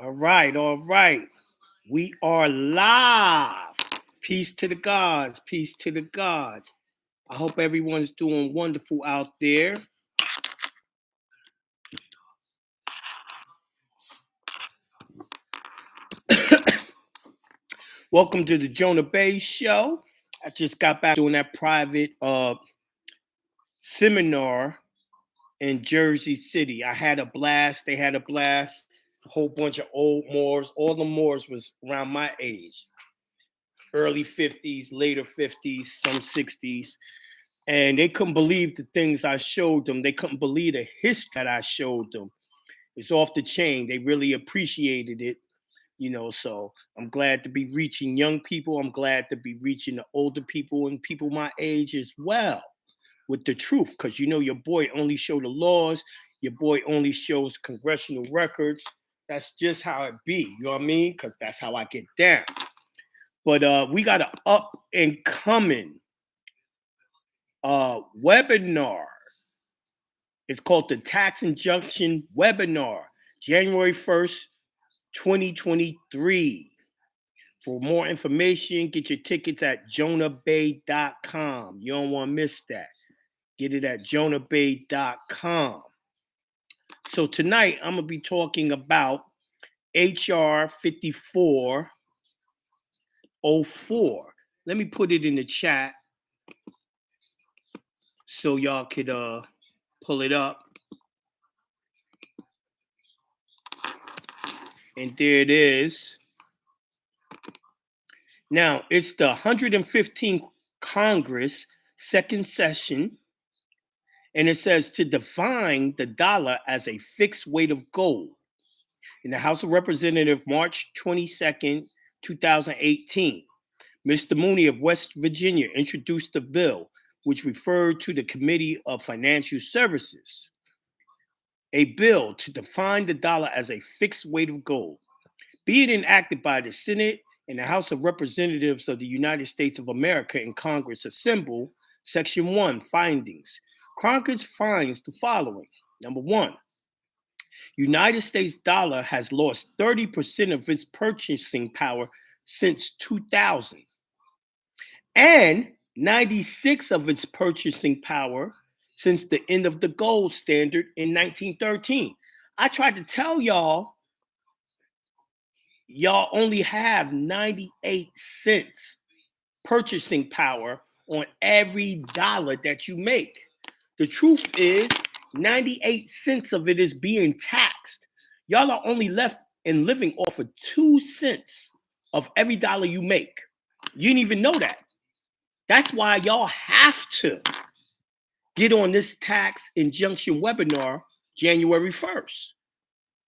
All right, all right. We are live. Peace to the gods. Peace to the gods. I hope everyone's doing wonderful out there. Welcome to the Jonah Bey Show. I just got back doing that private seminar in Jersey City. I had a blast. They had a blast. A whole bunch of old Moors. All the Moors was around my age. Early 50s, later 50s, some 60s. And they couldn't believe the things I showed them. They couldn't believe the history that I showed them. It's off the chain. They really appreciated it, so I'm glad to be reaching young people. I'm glad to be reaching the older people and people my age as well with the truth. Because your boy only show the laws. Your boy only shows congressional records. That's just how it be. You know what I mean? Because that's how I get down. But we got an up and coming webinar. It's called the Tax Injunction Webinar, January 1st, 2023. For more information, get your tickets at jonahnbey.com. You don't want to miss that. Get it at jonahnbey.com. So tonight, I'm going to be talking about HR 5404. Let me put it in the chat so y'all could pull it up. And there it is. Now, it's the 115th Congress, second session, and it says to define the dollar as a fixed weight of gold. In the House of Representatives, March 22nd, 2018, Mr. Mooney of West Virginia introduced the bill, which referred to the Committee of Financial Services, a bill to define the dollar as a fixed weight of gold. Be it enacted by the Senate and the House of Representatives of the United States of America in Congress assemble, Section 1, findings. Congress finds the following. Number 1, United States dollar has lost 30% of its purchasing power since 2000 and 96% of its purchasing power since the end of the gold standard in 1913. I tried to tell y'all only have 98 cents purchasing power on every dollar that you make. The truth is 98 cents of it is being taxed. Y'all are only left and living off of 2 cents of every dollar you make. You didn't even know that. That's why y'all have to get on this tax injunction webinar January 1st.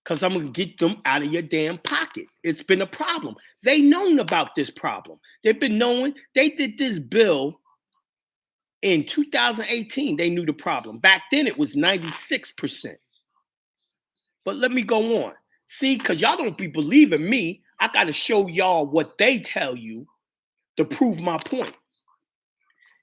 Because I'm going to get them out of your damn pocket. It's been a problem. They known about this problem. They've been knowing. They did this bill in 2018. They knew the problem. Back then, it was 96%. But let me go on. See, because y'all don't be believing me, I got to show y'all what they tell you to prove my point.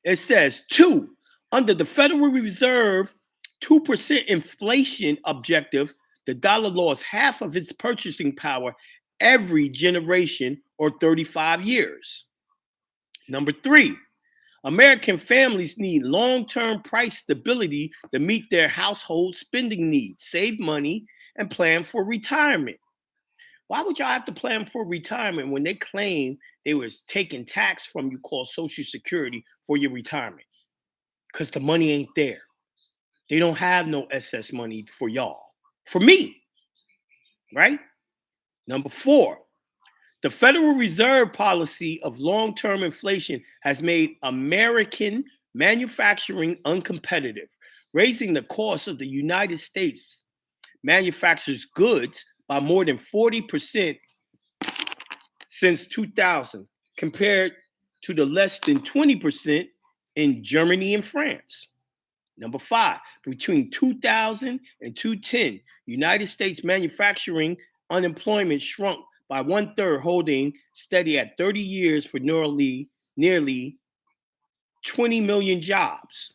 It says, 2, under the Federal Reserve 2% inflation objective, the dollar lost half of its purchasing power every generation or 35 years. Number 3, American families need long-term price stability to meet their household spending needs, save money, and plan for retirement. Why would y'all have to plan for retirement when they claim they was taking tax from you called Social Security for your retirement? Because the money ain't there. They don't have no excess money for y'all. For me, right? Number 4, the Federal Reserve policy of long-term inflation has made American manufacturing uncompetitive, raising the cost of the United States manufacturers' goods by more than 40% since 2000, compared to the less than 20% in Germany and France. Number 5, between 2000 and 2010, United States manufacturing unemployment shrunk by 1/3, holding steady at 30 years for nearly 20 million jobs.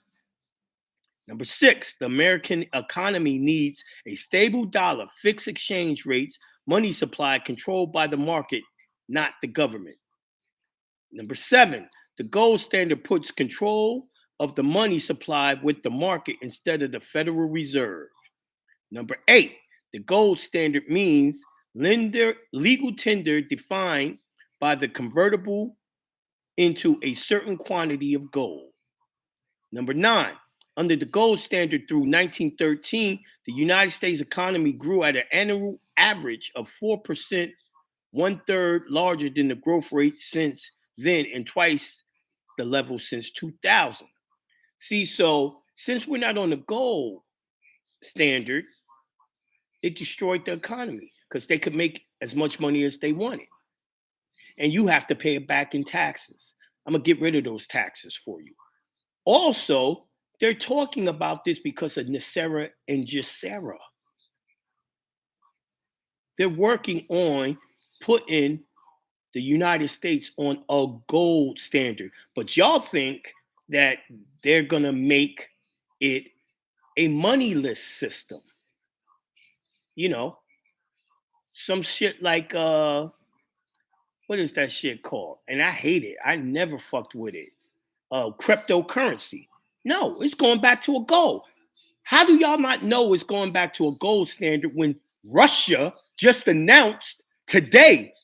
Number 6, the American economy needs a stable dollar, fixed exchange rates, money supply controlled by the market, not the government. Number 7, the gold standard puts control of the money supply with the market instead of the Federal Reserve. Number 8, the gold standard means legal tender defined by the convertible into a certain quantity of gold. Number 9, under the gold standard through 1913, the United States economy grew at an annual average of 4%, one-third larger than the growth rate since then and twice the level since 2000. See, so since we're not on the gold standard, it destroyed the economy because they could make as much money as they wanted. And you have to pay it back in taxes. I'm going to get rid of those taxes for you. Also, they're talking about this because of Nasera and Jacera. They're working on putting the United States on a gold standard. But y'all think that they're going to make it a moneyless system. You know, some shit like, what is that shit called? And I hate it. I never fucked with it. Cryptocurrency. No, it's going back to a gold. How do y'all not know it's going back to a gold standard when Russia just announced today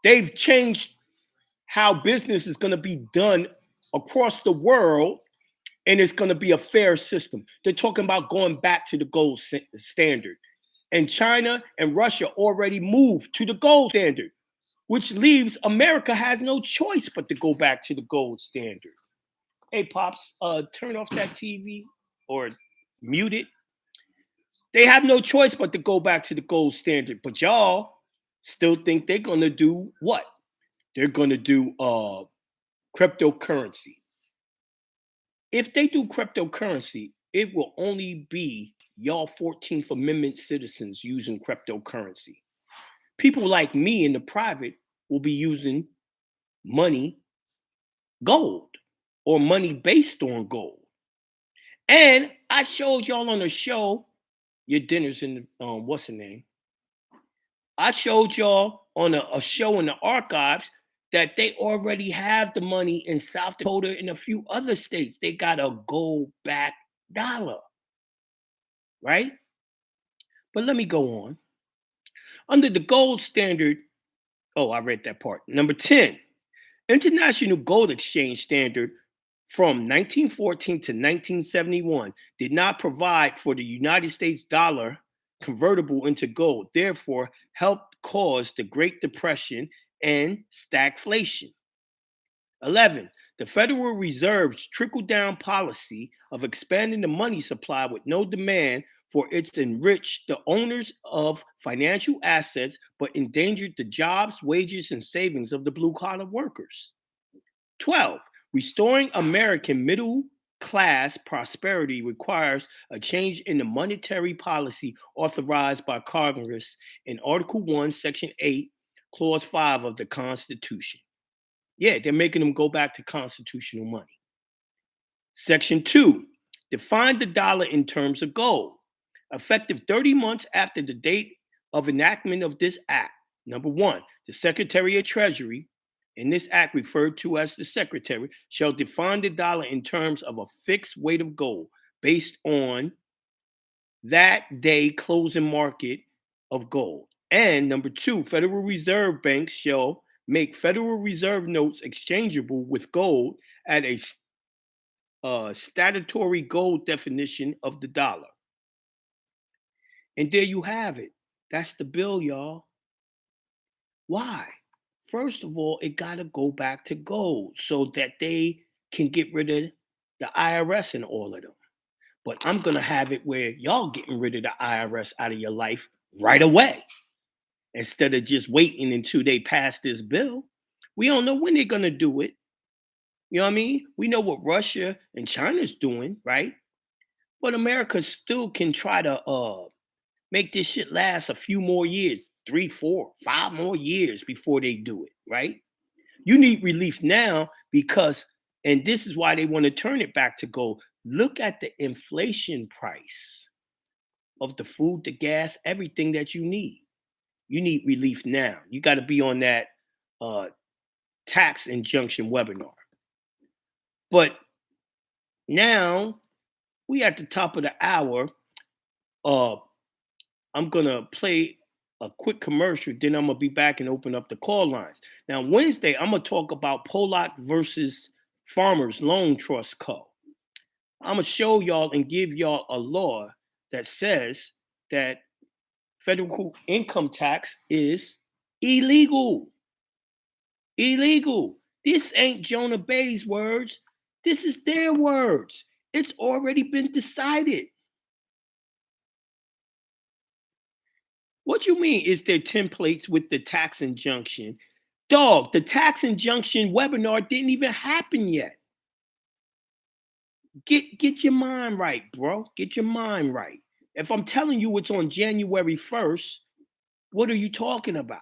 they've changed how business is going to be done across the world and it's going to be a fair system? They're talking about going back to the gold standard. And China and Russia already moved to the gold standard, which leaves America has no choice but to go back to the gold standard. Hey, Pops, turn off that TV or mute it. They have no choice but to go back to the gold standard. But y'all still think they're going to do what? They're going to do cryptocurrency. If they do cryptocurrency, it will only be y'all 14th Amendment citizens using cryptocurrency. People like me in the private will be using money, gold, or money based on gold. And I showed y'all on the show, your dinner's in the, what's the name? I showed y'all on a show in the archives that they already have the money in South Dakota and a few other states. They got a gold-backed dollar, right? But let me go on. Under the gold standard, I read that part. Number 10, International Gold Exchange Standard from 1914 to 1971 did not provide for the United States dollar convertible into gold, therefore helped cause the Great Depression and stagflation. 11, the Federal Reserve's trickle-down policy of expanding the money supply with no demand for its enriched the owners of financial assets, but endangered the jobs, wages, and savings of the blue-collar workers. 12, restoring American middle class prosperity requires a change in the monetary policy authorized by Congress in Article 1, Section 8, Clause 5 of the Constitution. Yeah, they're making them go back to constitutional money. Section 2, define the dollar in terms of gold. Effective 30 months after the date of enactment of this act. Number 1, the Secretary of Treasury, in this act referred to as the Secretary, shall define the dollar in terms of a fixed weight of gold based on that day closing market of gold. And number 2, Federal Reserve banks shall make Federal Reserve notes exchangeable with gold at a statutory gold definition of the dollar. And there you have it. That's the bill, y'all. Why? First of all, it got to go back to gold so that they can get rid of the IRS and all of them. But I'm going to have it where y'all getting rid of the IRS out of your life right away instead of just waiting until they pass this bill. We don't know when they're going to do it. You know what I mean? We know what Russia and China's doing, right? But America still can try to make this shit last a few more years, 3, 4, 5 more years before they do it, right? You need relief now because, and this is why they want to turn it back to gold. Look at the inflation price of the food, the gas, everything that you need. you need relief now. You got to be on that tax injunction webinar. But now we at the top of the hour. I'm gonna play a quick commercial, then I'm gonna be back and open up the call lines. Now, Wednesday, I'm gonna talk about Pollock versus Farmers Loan Trust Co. I'm gonna show y'all and give y'all a law that says that federal income tax is illegal. Illegal. This ain't Jonah Bey's words. This is their words. It's already been decided. What you mean is there templates with the tax injunction? Dog, the tax injunction webinar didn't even happen yet. Get your mind right, bro. Get your mind right. If I'm telling you it's on January 1st, what are you talking about?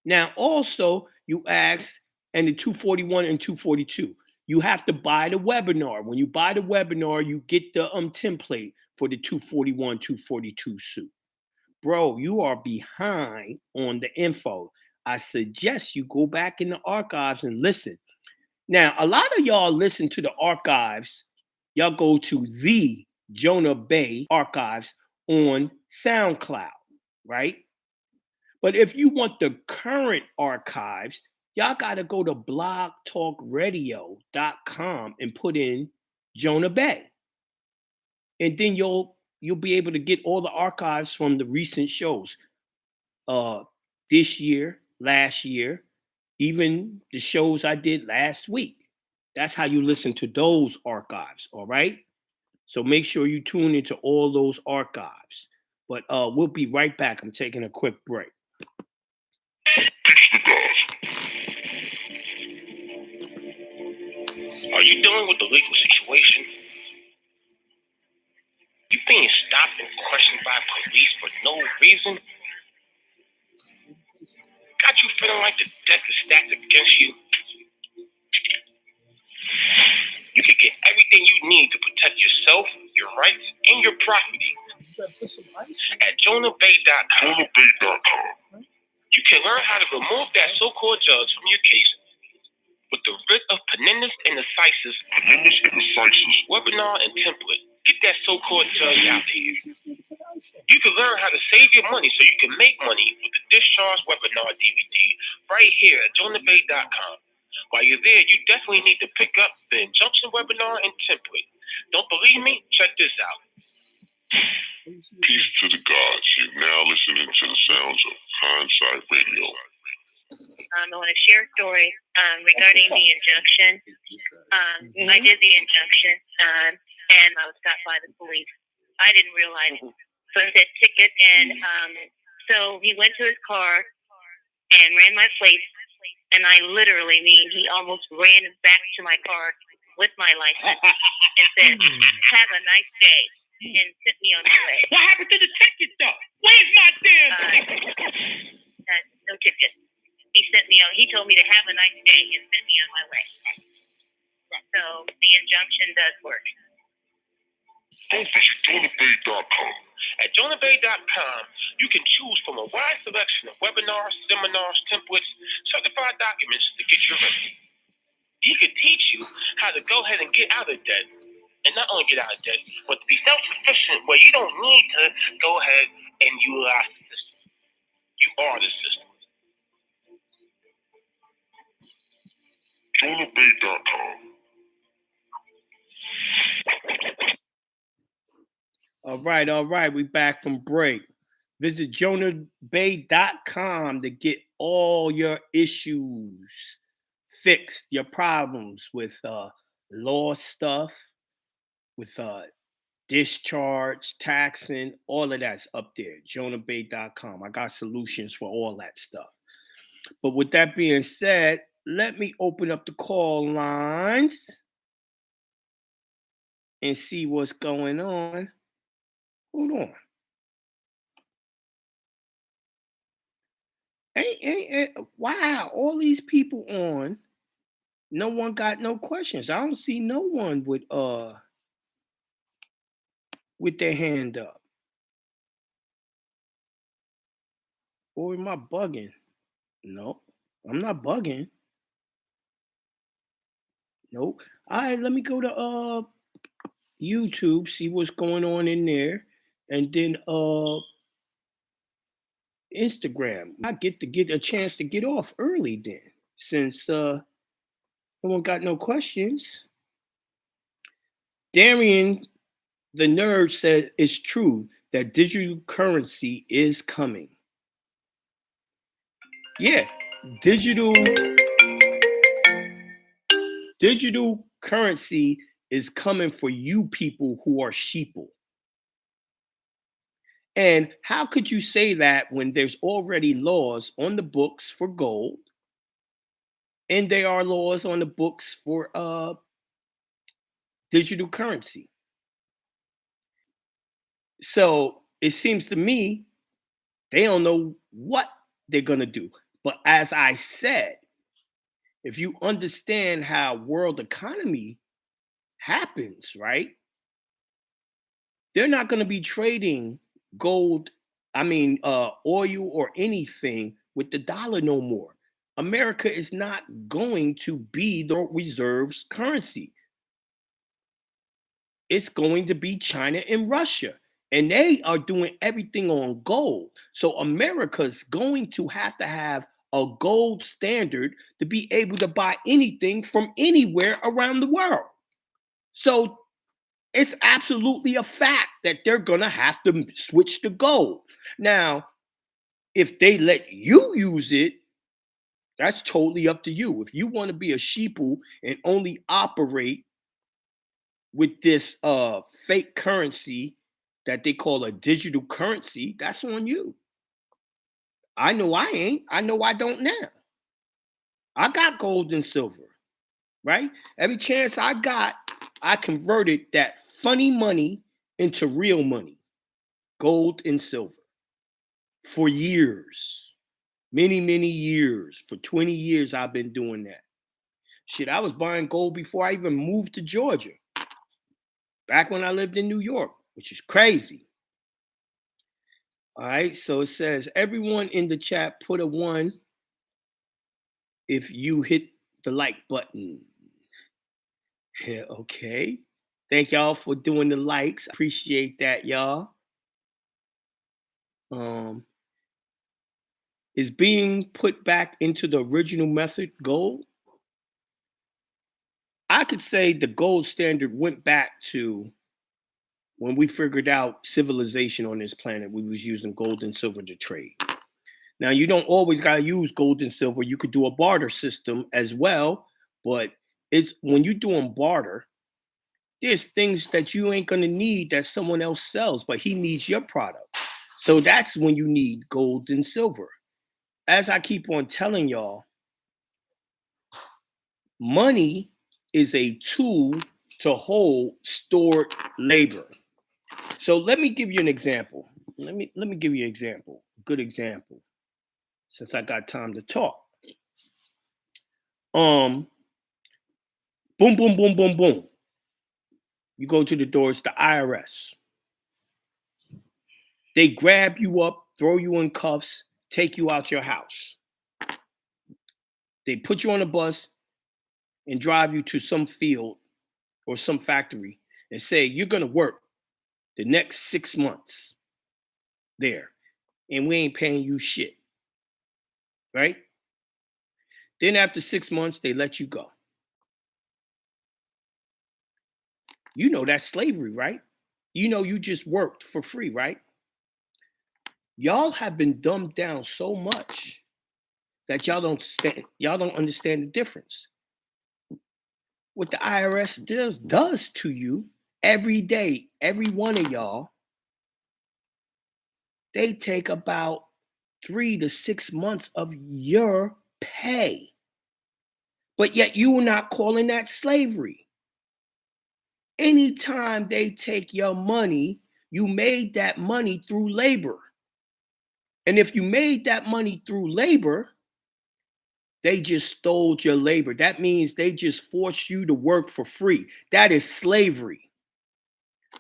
Now, also, you asked, and the 241 and 242, you have to buy the webinar. When you buy the webinar, you get the template for the 241, 242 suit. Bro, you are behind on the info. I suggest you go back in the archives and listen. Now, a lot of y'all listen to the archives. Y'all go to the Jonah Bey archives on SoundCloud, right? But if you want the current archives, y'all got to go to blogtalkradio.com and put in Jonah Bey. And then you'll be able to get all the archives from the recent shows. This year, last year, even the shows I did last week. That's how you listen to those archives, all right? So make sure you tune into all those archives. But we'll be right back. I'm taking a quick break. Are you dealing with a legal situation? You being stopped and questioned by police for no reason? Got you feeling like the deck is stacked against you? You can get everything you need to protect yourself, your rights, and your property at JonahBey.com. You can learn how to remove that so-called judge from your case with the writ of penendus and assises webinar and template. Get that so-called judge out here. You can learn how to save your money so you can make money with the discharge webinar DVD right here at JonahBey.com. While you're there, you definitely need to pick up the injunction webinar and template. Don't believe me? Check this out. Peace to the gods. You're now listening to the sounds of Hindsight Radio. I want to share a story regarding the injunction. I did the injunction, and I was stopped by the police. I didn't realize it. So I said ticket, and so he went to his car and ran my plates, and I literally mean he almost ran back to my car with my license and said, "Have a nice day," and sent me on my way. What happened to the ticket, though? Where's my damn no ticket. He sent me on. He told me to have a nice day and sent me on my way. So the injunction does work. Go visit JonahBey.com. At JonahBey.com, you can choose from a wide selection of webinars, seminars, templates, certified documents to get you ready. He can teach you how to go ahead and get out of debt. And not only get out of debt, but to be self-sufficient where you don't need to go ahead and utilize the system. You are the system. JonahBey.com. All right. We back from break. Visit JonahBey.com to get all your issues fixed, your problems with law stuff, with discharge, taxing, all of that's up there. JonahBey.com. I got solutions for all that stuff. But with that being said, let me open up the call lines and see what's going on. Hold on. Wow, all these people on. No one got no questions. I don't see no one with their hand up. Or am I bugging? No, I'm not bugging. Nope. All right, let me go to YouTube, see what's going on in there, and then Instagram. I get a chance to get off early then, since no one got no questions. Darian, the nerd, said it's true that digital currency is coming. Yeah, digital currency is coming for you people who are sheeple. And how could you say that when there's already laws on the books for gold and there are laws on the books for digital currency? So it seems to me they don't know what they're going to do. But as I said, if you understand how world economy happens, right? They're not going to be trading gold, oil or anything with the dollar no more. America is not going to be the reserves currency. It's going to be China and Russia. And they are doing everything on gold. So America's going to have a gold standard to be able to buy anything from anywhere around the world. So it's absolutely a fact that they're going to have to switch to gold. Now, if they let you use it, that's totally up to you. If you want to be a sheeple and only operate with this fake currency that they call a digital currency, that's on you. I know I ain't. I know I don't now. I got gold and silver, right? Every chance I got, I converted that funny money into real money, gold and silver, for years. Many, many years. For 20 years, I've been doing that. Shit, I was buying gold before I even moved to Georgia. Back when I lived in New York, which is crazy. All right, so it says, everyone in the chat put a 1 if you hit the like button. Yeah, okay. Thank y'all for doing the likes. Appreciate that, y'all. Is being put back into the original method gold? I could say the gold standard went back to when we figured out civilization on this planet. We was using gold and silver to trade. Now, you don't always got to use gold and silver. You could do a barter system as well, but it's when you're doing barter, there's things that you ain't going to need that someone else sells, but he needs your product. So that's when you need gold and silver. As I keep on telling y'all, money is a tool to hold stored labor. So let me give you an example. Let me give you an example. Good example. Since I got time to talk. Boom, boom, boom, boom, boom. You go to the door, it's the IRS. They grab you up, throw you in cuffs, take you out your house. They put you on a bus and drive you to some field or some factory and say, you're going to work the next 6 months there, and we ain't paying you shit, right? Then after 6 months, they let you go. You know that's slavery, right? You know you just worked for free, right? Y'all have been dumbed down so much that y'all don't understand the difference. What the IRS does to you every day, every one of y'all, they take about 3 to 6 months of your pay. But yet you are not calling that slavery. Anytime they take your money, you made that money through labor. And if you made that money through labor, they just stole your labor. That means they just forced you to work for free. That is slavery.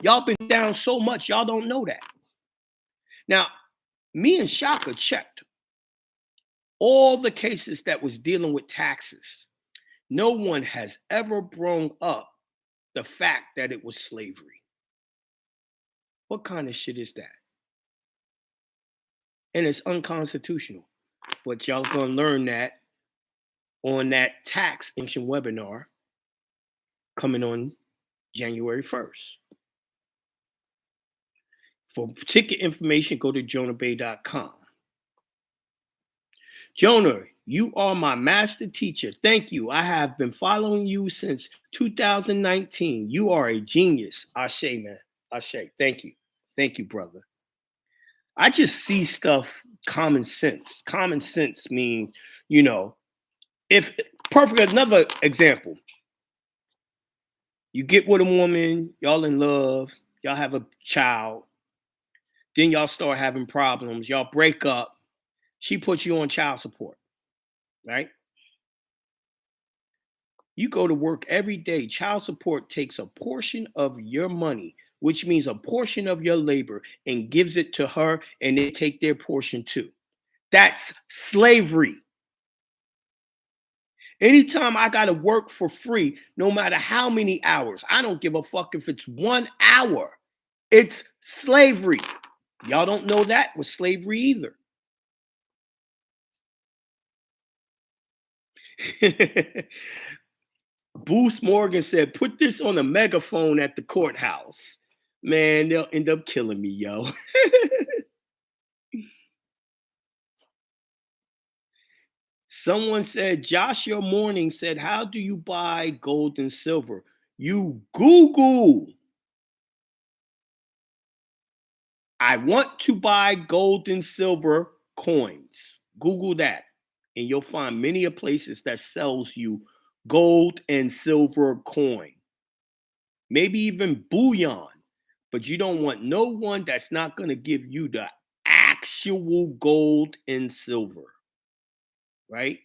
Y'all been down so much, y'all don't know that. Now, me and Shaka checked all the cases that was dealing with taxes, no one has ever brought up the fact that it was slavery. What kind of shit is that? And it's unconstitutional. But y'all gonna learn that on that taxation webinar coming on January 1st. For ticket information, go to jonahbey.com. Jonah, you are my master teacher. Thank you. I have been following you since 2019. You are a genius. Ashe, man. Ashe. Thank you. Thank you, brother. I just see stuff common sense. Common sense means, if perfect, another example. You get with a woman, y'all in love, y'all have a child, then y'all start having problems, y'all break up, she puts you on child support, right? You go to work every day, child support takes a portion of your money, which means a portion of your labor, and gives it to her, and they take their portion too. That's slavery. Anytime I got to work for free, no matter how many hours, I don't give a fuck if it's 1 hour, it's slavery. Y'all don't know that was slavery either. Bruce Morgan said, put this on a megaphone at the courthouse. Man, they'll end up killing me, yo. Someone said, Joshua Morning said, how do you buy gold and silver? You Google. I want to buy gold and silver coins. Google that. And you'll find many of places that sells you gold and silver coin. Maybe even bullion. But you don't want no one that's not going to give you the actual gold and silver. Right?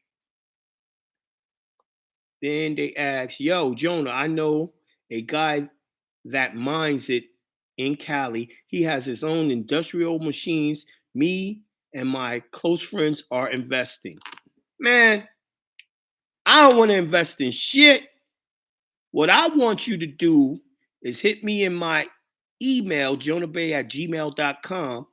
Then they ask, yo, Jonah, I know a guy that mines it in Cali. He has his own industrial machines. Me and my close friends are investing. Man, I don't want to invest in shit. What I want you to do is hit me in my email, jonahbey@gmail.com.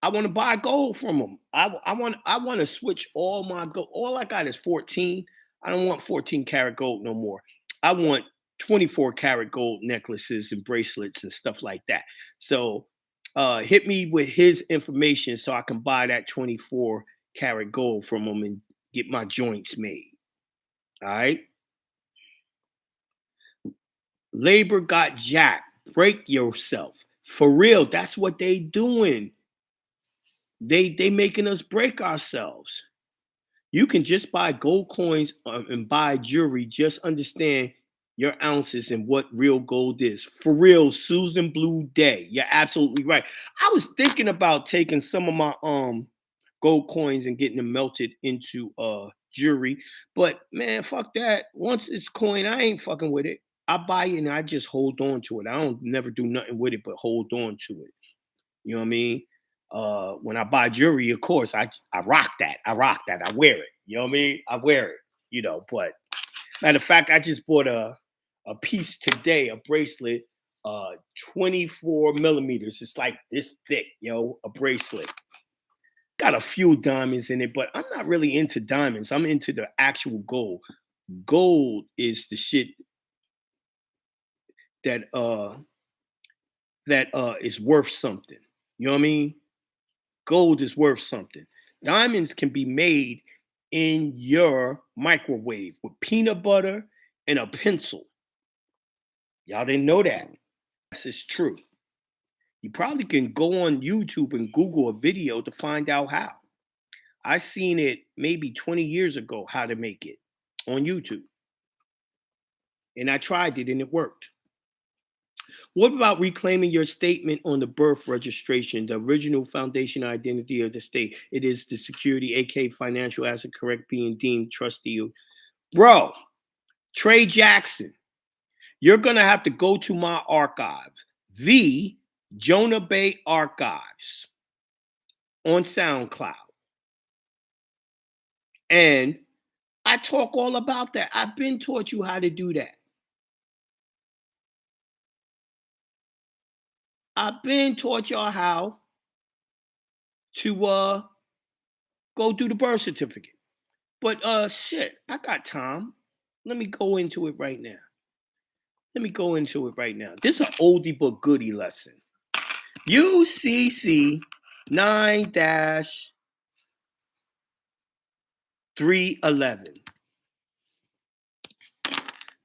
I want to buy gold from him. I want to switch all my gold. All I got is 14. I don't want 14 karat gold no more. I want 24 karat gold necklaces and bracelets and stuff like that. So hit me with his information so I can buy that 24 karat gold from him and get my joints made. All right. Labor got jacked. Break yourself. For real, that's what they doing. They making us break ourselves. You can just buy gold coins and buy jewelry. Just understand your ounces and what real gold is. For real, Susan Blue Day. You're absolutely right. I was thinking about taking some of my gold coins and getting them melted into jewelry. But man, fuck that. Once it's coin, I ain't fucking with it. I buy it and I just hold on to it. I don't never do nothing with it but hold on to it. You know what I mean? When I buy jewelry, of course, I rock that. I wear it. You know what I mean? I wear it, but matter of fact, I just bought a piece today, a bracelet, 24 millimeters. It's like this thick, a bracelet. Got a few diamonds in it, but I'm not really into diamonds. I'm into the actual gold. Gold is the shit that is worth something. You know what I mean? Gold is worth something. Diamonds can be made in your microwave with peanut butter and a pencil. Y'all didn't know that. This is true. You probably can go on YouTube and Google a video to find out how. I seen it maybe 20 years ago, how to make it on YouTube. And I tried it and it worked. What about reclaiming your statement on the birth registration, the original foundation identity of the state? It is the security, aka financial asset, correct, being deemed trustee. Bro, Trey Jackson, you're going to have to go to my archive, the Jonah Bey Archives on SoundCloud. And I talk all about that. I've been taught you how to do that. I've been taught y'all how to go do the birth certificate. But shit, I got time. Let me go into it right now. This is an oldie but goodie lesson. UCC 9-311.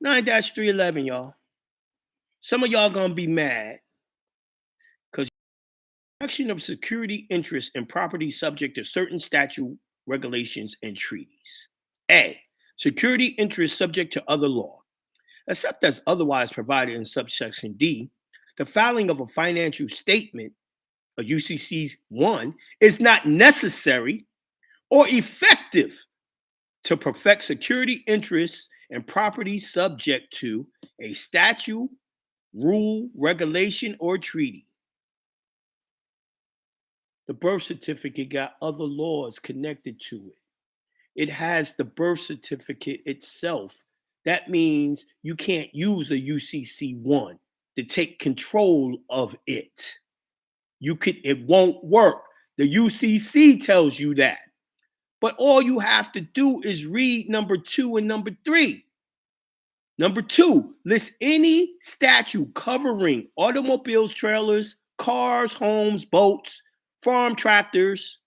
9-311, y'all. Some of y'all gonna be mad because protection of security interests and property subject to certain statute, regulations, and treaties. A. Security interests subject to other law, except as otherwise provided in subsection D. The filing of a financial statement, a UCC 1, is not necessary or effective to perfect security interests and property subject to a statute, rule, regulation, or treaty. The birth certificate got other laws connected to it. It has the birth certificate itself. That means you can't use a UCC 1 to take control of it. It won't work. The UCC tells you that. But all you have to do is read number 2 and number 3. Number 2, list any statute covering automobiles, trailers, cars, homes, boats, farm tractors,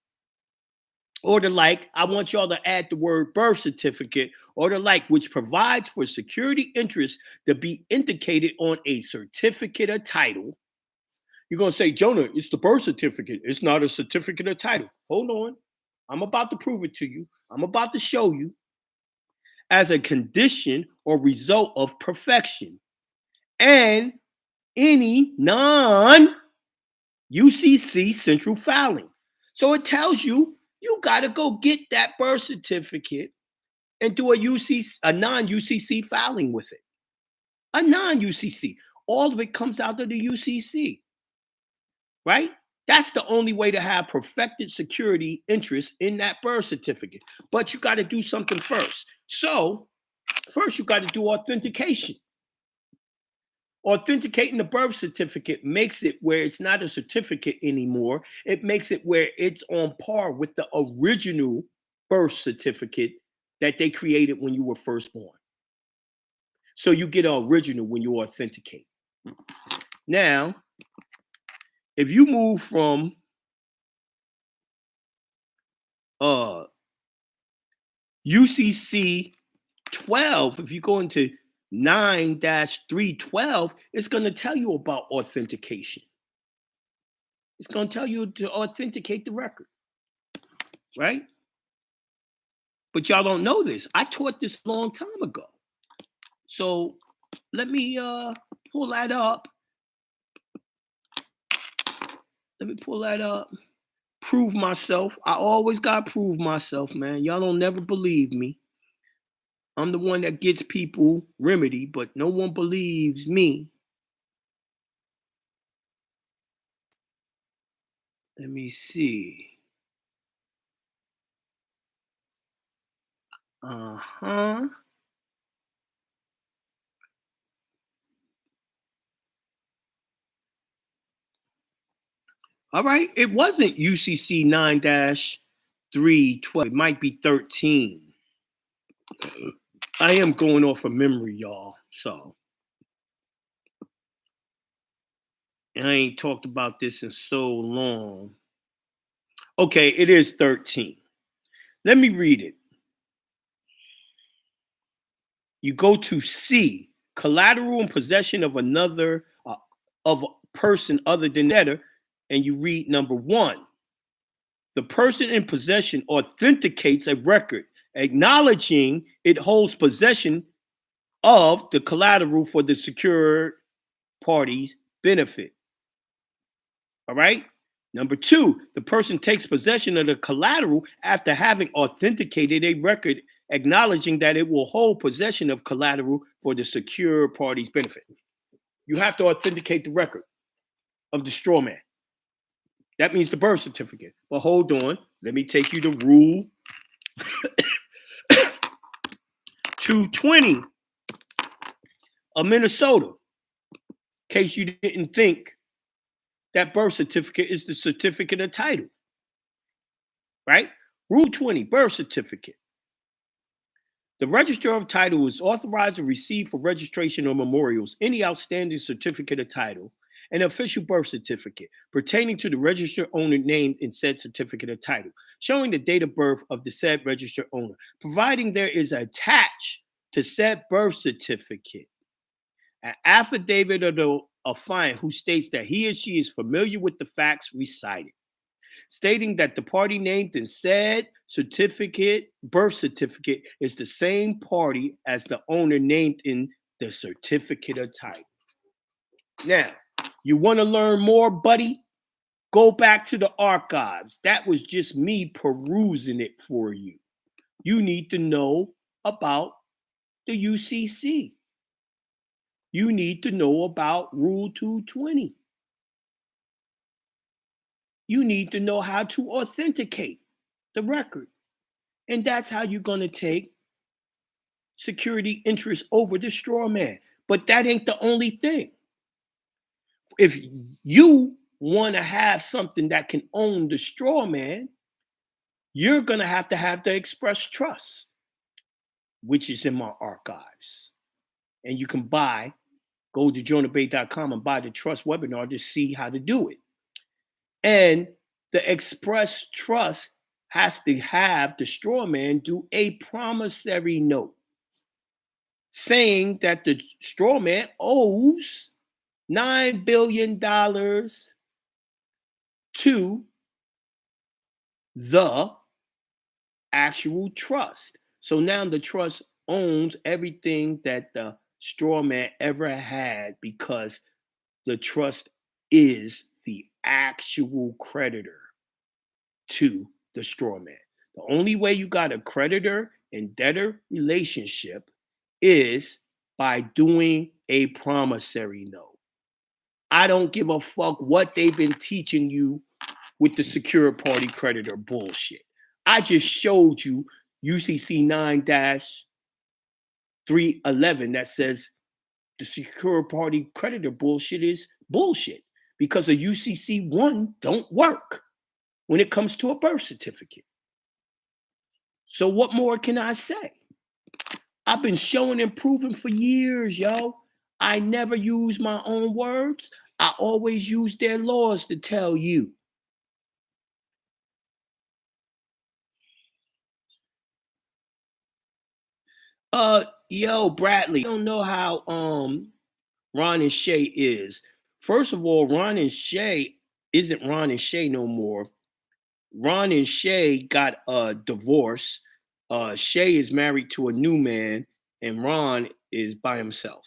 or the like. I want y'all to add the word birth certificate or the like, which provides for security interests to be indicated on a certificate of title. You're going to say, Jonah, it's the birth certificate. It's not a certificate of title. Hold on. I'm about to prove it to you. I'm about to show you. As a condition or result of perfection. And any non-UCC central filing. So it tells you, you got to go get that birth certificate and do a non-UCC filing with it. A non-UCC. All of it comes out of the UCC. Right? That's the only way to have perfected security interest in that birth certificate. But you got to do something first. So first you got to do authentication. Authenticating the birth certificate makes it where it's not a certificate anymore. It makes it where it's on par with the original birth certificate that they created when you were first born. So you get an original when you authenticate. Now, if you move from UCC 12, if you go into 9-312, it's going to tell you about authentication. It's going to tell you to authenticate the record, right? But y'all don't know this. I taught this a long time ago. So let me pull that up. Prove myself. I always got to prove myself, man. Y'all don't never believe me. I'm the one that gets people remedy, but no one believes me. Let me see. Uh-huh. All right. It wasn't UCC 9-312. It might be 13. I am going off of memory, y'all. So I ain't talked about this in so long. Okay, it is 13. Let me read it. You go to C, collateral in possession of another, of a person other than the debtor, and you read number 1. The person in possession authenticates a record, acknowledging it holds possession of the collateral for the secured party's benefit. All right? Number 2, the person takes possession of the collateral after having authenticated a record, acknowledging that it will hold possession of collateral for the secured party's benefit. You have to authenticate the record of the strawman. That means the birth certificate. But hold on. Let me take you to rule 220 of Minnesota. In case you didn't think that birth certificate is the certificate of title, right? Rule 20, birth certificate. The register of title is authorized to receive for registration or memorials any outstanding certificate of title and official birth certificate pertaining to the registered owner named in said certificate of title, showing the date of birth of the said registered owner, providing there is attached to said birth certificate an affidavit of the affiant who states that he or she is familiar with the facts recited, stating that the party named in said birth certificate is the same party as the owner named in the certificate of title. Now, you want to learn more, buddy? Go back to the archives. That was just me perusing it for you. You need to know about the UCC. You need to know about Rule 220. You need to know how to authenticate the record. And that's how you're going to take security interest over the straw man. But that ain't the only thing. If you want to have something that can own the straw man, you're going to have the express trust, which is in my archives. And you can go to jonahbey.com and buy the trust webinar to see how to do it. And the express trust has to have the straw man do a promissory note saying that the straw man owes $9 billion to the actual trust. So now the trust owns everything that the straw man ever had because the trust is the actual creditor to the straw man. The only way you got a creditor and debtor relationship is by doing a promissory note. I don't give a fuck what they've been teaching you with the secure party creditor bullshit. I just showed you UCC 9-311 that says the secure party creditor bullshit is bullshit because a UCC 1 don't work when it comes to a birth certificate. So what more can I say? I've been showing and proving for years, yo. I never use my own words. I always use their laws to tell you. Yo, Bradley, I don't know how Ron and Shay is. First of all, Ron and Shay isn't Ron and Shay no more. Ron and Shay got a divorce. Shay is married to a new man, and Ron is by himself.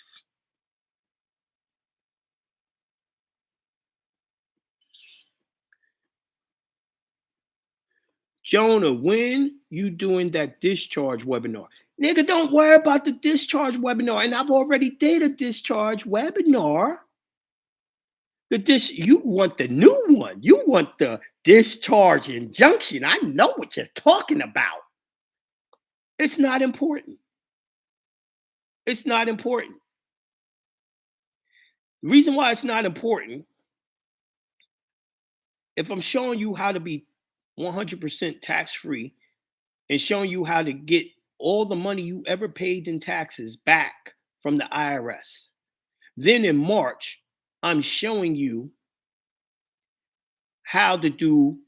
Jonah, when you doing that discharge webinar? Nigga, don't worry about the discharge webinar. And I've already did a discharge webinar. You want the new one. You want the discharge injunction. I know what you're talking about. It's not important. It's not important. The reason why it's not important, if I'm showing you how to be 100% tax-free and showing you how to get all the money you ever paid in taxes back from the IRS, then in March, I'm showing you how to do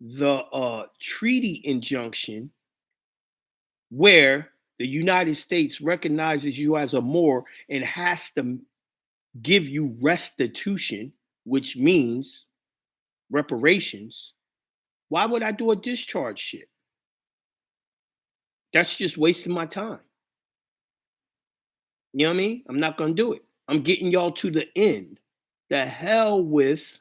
the treaty injunction where the United States recognizes you as a Moor and has to give you restitution, which means reparations. Why would I do a discharge shit? That's just wasting my time. You know what I mean? I'm not going to do it. I'm getting y'all to the end. The hell with...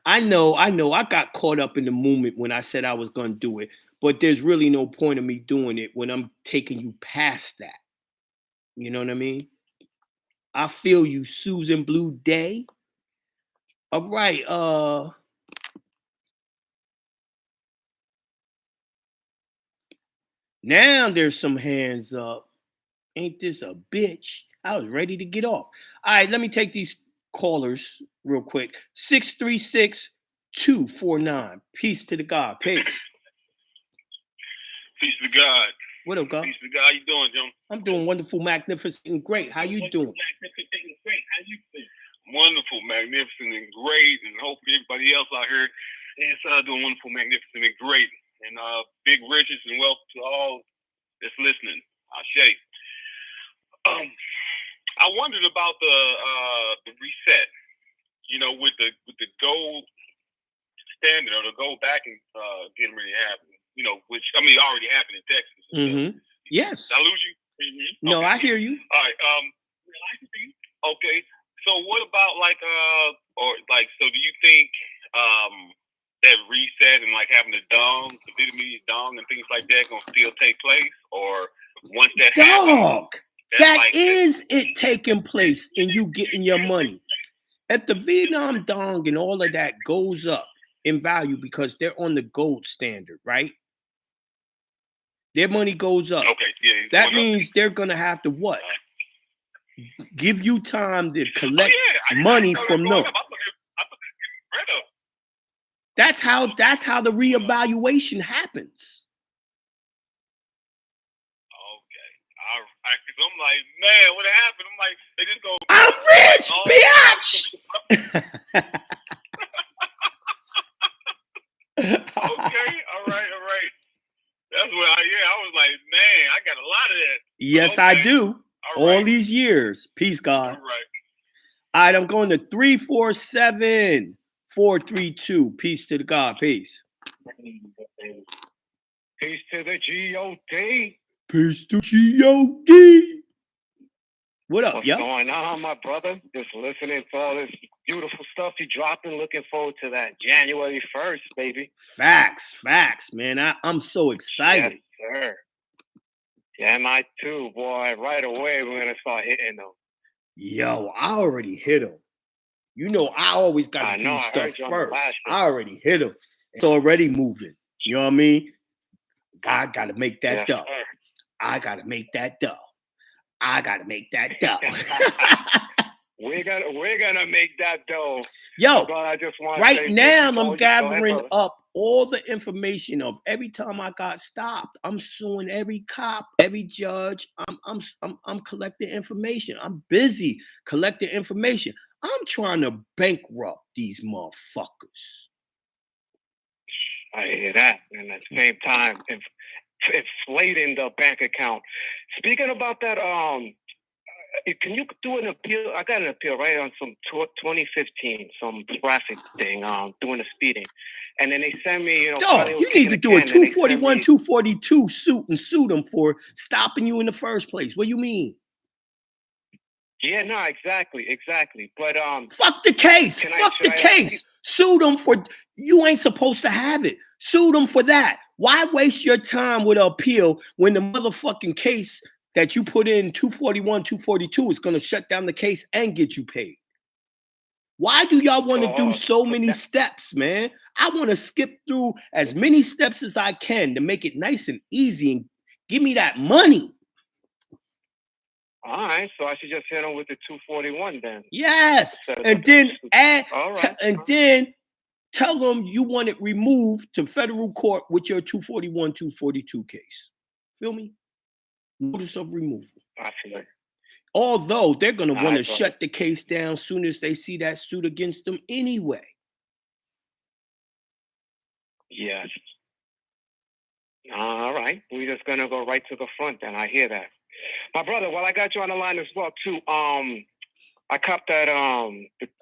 I know I got caught up in the moment when I said I was going to do it, but there's really no point of me doing it when I'm taking you past that. You know what I mean? I feel you, Susan Blue Day. All right, Now there's some hands up. Ain't this a bitch? I was ready to get off. All right, let me take these callers real quick. 636-249. Peace to the God. Peace. Peace to God. What up, God? Peace to God. How you doing, John? I'm doing wonderful, magnificent, and great. How you doing? Wonderful, magnificent, and great. And hopefully everybody else out here is doing wonderful, magnificent, and great. And big riches and wealth to all that's listening. Ashe. I wondered about the reset. You know, with the gold standard or the gold backing getting ready to happen. You know, which I mean already happened in Texas. Mm-hmm. Yes. Did I lose you? Mm-hmm. No, Okay. I hear you. All right. Okay. So what about so do you think that reset and like having the Vietnamese dong and things like that gonna still take place, or once that happens, that is it taking place and you getting your money? If the Vietnam dong and all of that goes up in value because they're on the gold standard, right? Their money goes up. Okay, yeah. That means they're gonna have to what? Give you time to collect money from them. That's how the reevaluation happens. Okay. I'm like, man, what happened? I'm like, they just go. I'm rich, bitch. Okay, all right. That's what I was like, man, I got a lot of that. Yes, okay. I do. All these years. Peace, God. All right, I'm going to 347-432. Peace to the God. Peace. Peace to the G.O.D. Peace to G.O.D. What up, What's going on, my brother? Just listening to all this beautiful stuff you dropping. Looking forward to that January 1st, baby. Facts, man. I'm so excited. Yes, sir. Yeah, I too, boy. Right away, we're going to start hitting them. Yo, I already hit them. You know, I always got to do stuff first. I already hit them. It's already moving. You know what I mean? God got to make that dough. I got to make that dough. I gotta make that dough. We're gonna make that dough. Yo, but I just want right now I'm gathering up all the information of every time I got stopped. I'm suing every cop, every judge. I'm collecting information. I'm busy collecting information. I'm trying to bankrupt these motherfuckers. I hear that, and at the same time, inflating the bank account. Speaking about that, can you do an appeal? I got an appeal right on some 2015, some traffic thing, doing the speeding, and then they send me, you need to do a 241, 242 suit and sue them for stopping you in the first place. What do you mean? Yeah, no, exactly. But fuck the case. Fuck the case. Sue them for you ain't supposed to have it. Sue them for that. Why waste your time with an appeal when the motherfucking case that you put in 241, 242 is going to shut down the case and get you paid? Why do y'all want to do so many steps, man? I want to skip through as many steps as I can to make it nice and easy and give me that money. All right, so I should just hit them with the 241 then. Yes, and then then tell them you want it removed to federal court with your 241, 242 case. Feel me? Notice of removal. I feel it. Although they're going to want to shut the case down as soon as they see that suit against them anyway. Yes. All right, we're just going to go right to the front then. I hear that. My brother, while I got you on the line as well too, I copped that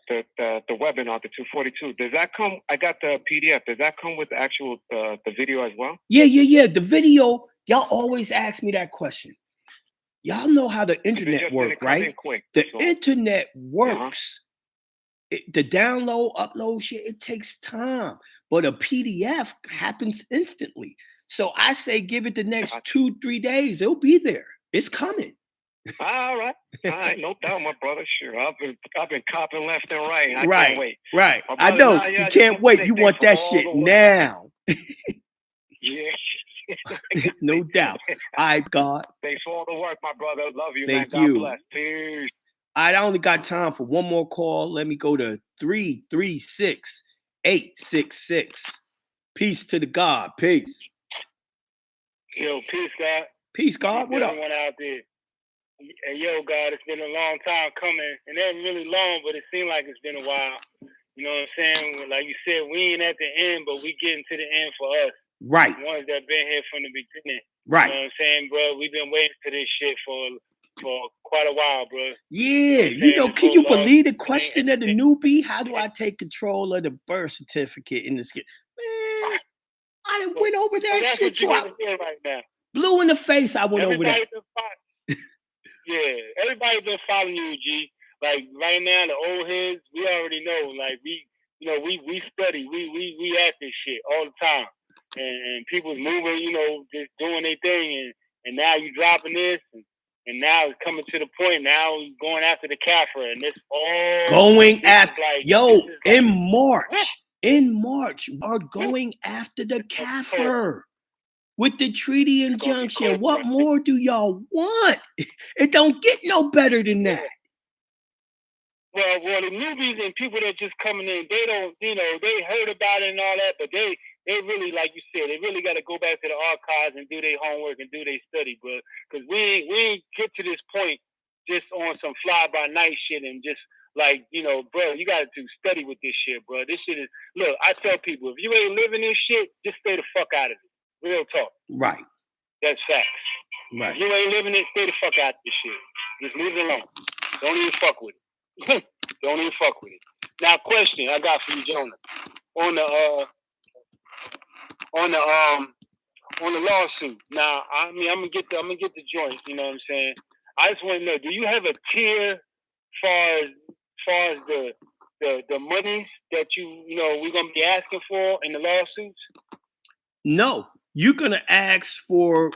the webinar, the 242. Does that come? I got the PDF. Does that come with the actual the video as well? Yeah. The video. Y'all always ask me that question. Y'all know how the internet works, right? The internet works. The download, upload shit, it takes time, but a PDF happens instantly. So I say, give it the next 2-3 days. It'll be there. It's coming. All right, no doubt, my brother. Sure, I've been copping left and right. I can't wait. Right. I know you can't wait. You want that shit now. Yeah. No doubt. All right, God. Thanks for all the work, my brother. Love you, Thank man. you. God bless. Peace. All right, I only got time for one more call. Let me go to 336-866. Peace to the God. Peace. Yo, peace, God. Peace, God. What up? Everyone out there. And yo, God, it's been a long time coming. And it ain't really long, but it seemed like it's been a while. You know what I'm saying? Like you said, we ain't at the end, but we getting to the end for us. Right. The ones that been here from the beginning. Right. You know what I'm saying, bro? We've been waiting for this shit for quite a while, bro. Yeah. You know, can you believe the question of the newbie? How do I take control of the birth certificate in the skit? Man, I went over that shit too. Right now. Blue in the face, I went over that. Yeah, everybody been following you, G. Like right now, the old heads, we already know. Like we study, we at this shit all the time, and people's moving, just doing their thing, and now you dropping this, and now it's coming to the point. Now we're going after the Kafra, and this all going after in March, are going after the Kafir. With the treaty injunction, what more do y'all want? It don't get no better than that. Well, the newbies and people that just coming in, they don't, they heard about it and all that, but they really, like you said, they really got to go back to the archives and do their homework and do their study, bro. Because we ain't get to this point just on some fly-by-night shit and just like, bro, you got to study with this shit, bro. This shit is, look, I tell people, if you ain't living this shit, just stay the fuck out of it. Real talk. Right. That's facts. Right. If you ain't living it, stay the fuck out of this shit. Just leave it alone. Don't even fuck with it. Don't even fuck with it. Now, question I got for you, Jonah. On the lawsuit. Now, I mean, I'm gonna get the joint. You know what I'm saying? I just want to know: do you have a tier far as the monies that we're gonna be asking for in the lawsuits? No, you're gonna ask for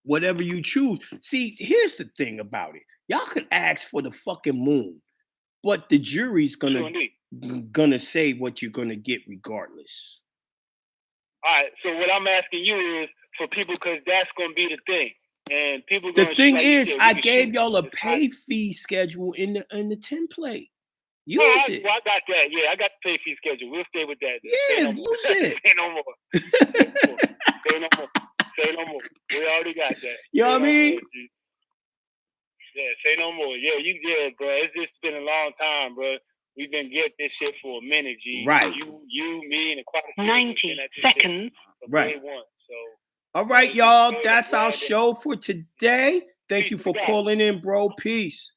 whatever you choose. See, here's the thing about it: y'all could ask for the fucking moon, but the jury's gonna say what you're gonna get regardless. All right. So what I'm asking you is for people, because that's gonna be the thing, and people. The thing is, I gave y'all a pay fee schedule in the template. Use it. Well, I got that. Yeah, I got the pay fee schedule. We'll stay with that. Yeah, use it. Say no more. Say no more. Say no more. We already got that. You know what I mean? Yeah, say no more. Yeah, bro. It's just been a long time, bro. We've been getting this shit for a minute, G. Right. You, me, and the quite 90 seconds. Right. So. All right, y'all. That's our show for today. Thank you for calling in, bro. Peace.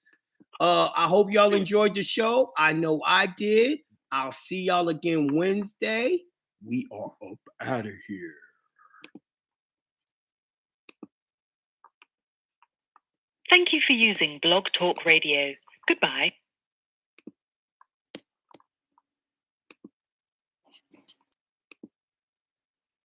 I hope y'all enjoyed the show. I know I did. I'll see y'all again Wednesday. We are up out of here. Thank you for using Blog Talk Radio. Goodbye.